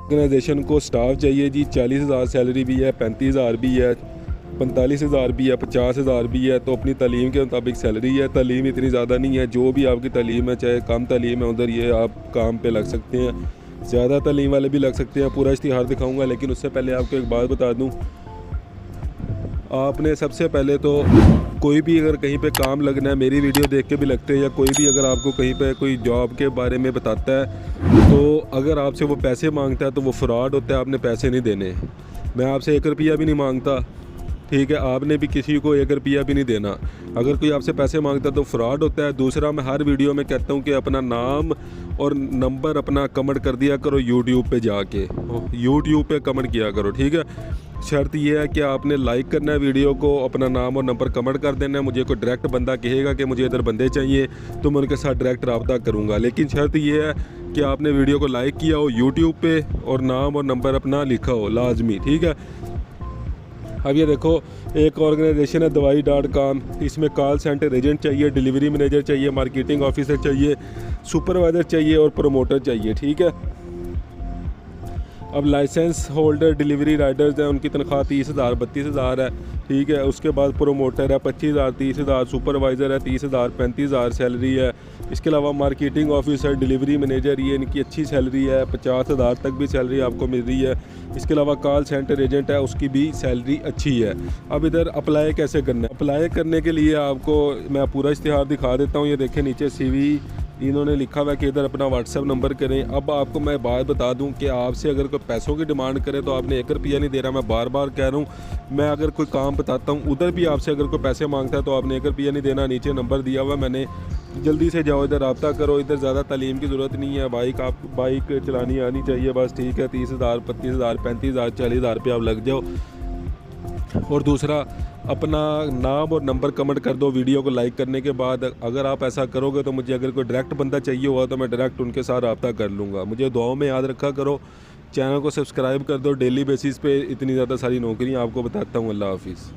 Organisation को staff चाहिए जी, 40,000 salary भी है, 35,000 भी है, 45,000 भी है, 50,000 भी है। तो अपनी तालीम के मुताबिक सैलरी है। तालीम इतनी ज़्यादा नहीं है, जो भी आपकी तालीम है, चाहे कम तालीम है, उधर ये आप काम पे लग सकते हैं। ज़्यादा तालीम वाले भी लग सकते हैं। पूरा इश्तिहार दिखाऊंगा, लेकिन उससे पहले आपको एक बात बता दूं, आपने सबसे पहले तो कोई भी अगर कहीं पे काम लगना है, मेरी वीडियो देख के भी लगते हैं, या कोई भी अगर आपको कहीं पे कोई जॉब के बारे में बताता है, तो अगर आपसे वो पैसे मांगता है तो वो फ्रॉड होता है। आपने पैसे नहीं देने। मैं आपसे 1 रुपया भी नहीं मांगता, ठीक है? आपने भी किसी को 1 रुपया भी नहीं देना। अगर कोई आपसे पैसे मांगता है तो फ्रॉड होता है। दूसरा, मैं हर वीडियो में कहता हूँ कि अपना नाम और नंबर अपना कमेंट कर दिया करो यूट्यूब पे जाके, यूट्यूब पे कमेंट किया करो, ठीक है? शर्त यह है कि आपने लाइक करना है वीडियो को, अपना नाम और नंबर कमेंट कर देना है। मुझे कोई डायरेक्ट बंदा कहेगा कि मुझे इधर बंदे चाहिए, तो मैं उनके साथ डायरेक्ट रब्ता करूँगा। लेकिन शर्त यह है कि आपने वीडियो को लाइक किया हो यूट्यूब पे और नाम और नंबर अपना लिखा हो लाजमी, ठीक है? अब ये देखो, एक ऑर्गेनाइजेशन है दवाई.com। इसमें कॉल सेंटर एजेंट चाहिए, डिलीवरी मैनेजर चाहिए, मार्केटिंग ऑफिसर चाहिए, सुपरवाइज़र चाहिए और प्रमोटर चाहिए, ठीक है? अब लाइसेंस होल्डर डिलीवरी राइडर्स हैं, उनकी तनख्वाह 30,000 32,000 है, ठीक है? उसके बाद प्रोमोटर है 25,000 30,000, सुपरवाइज़र है 30,000 35,000 सैलरी है। इसके अलावा मार्केटिंग ऑफिसर, डिलीवरी मैनेजर, ये इनकी अच्छी सैलरी है, 50,000 तक भी सैलरी आपको मिल रही है। इसके अलावा कॉल सेंटर एजेंट है, उसकी भी सैलरी अच्छी है। अब इधर अप्लाई कैसे करना है? अप्लाई करने के लिए आपको मैं पूरा इश्तिहार दिखा देता हूँ। ये देखें नीचे CV इन्होंने लिखा हुआ है कि इधर अपना व्हाट्सएप नंबर करें। अब आपको मैं बात बता दूं कि आपसे अगर कोई पैसों की डिमांड करे तो आपने 1 रुपया नहीं दे रहा। मैं बार बार कह रहा हूं, मैं अगर कोई काम बताता हूं उधर भी आपसे अगर कोई पैसे मांगता है तो आपने 1 रुपया नहीं देना। नीचे नंबर दिया हुआ मैंने, जल्दी से जाओ, इधर रब्ता करो। इधर ज़्यादा तालीम की ज़रूरत नहीं है। बाइक चलानी आनी चाहिए बस, ठीक है? 30,000 32,000 35,000 40,000 रुपये आप लग जाओ। और दूसरा, अपना नाम और नंबर कमेंट कर दो वीडियो को लाइक करने के बाद। अगर आप ऐसा करोगे तो मुझे अगर कोई डायरेक्ट बंदा चाहिए हुआ तो मैं डायरेक्ट उनके साथ रब्ता कर लूँगा। मुझे दुआओं में याद रखा करो। चैनल को सब्सक्राइब कर दो। डेली बेसिस पे इतनी ज़्यादा सारी नौकरियाँ आपको बताता हूँ। अल्लाह हाफिज़।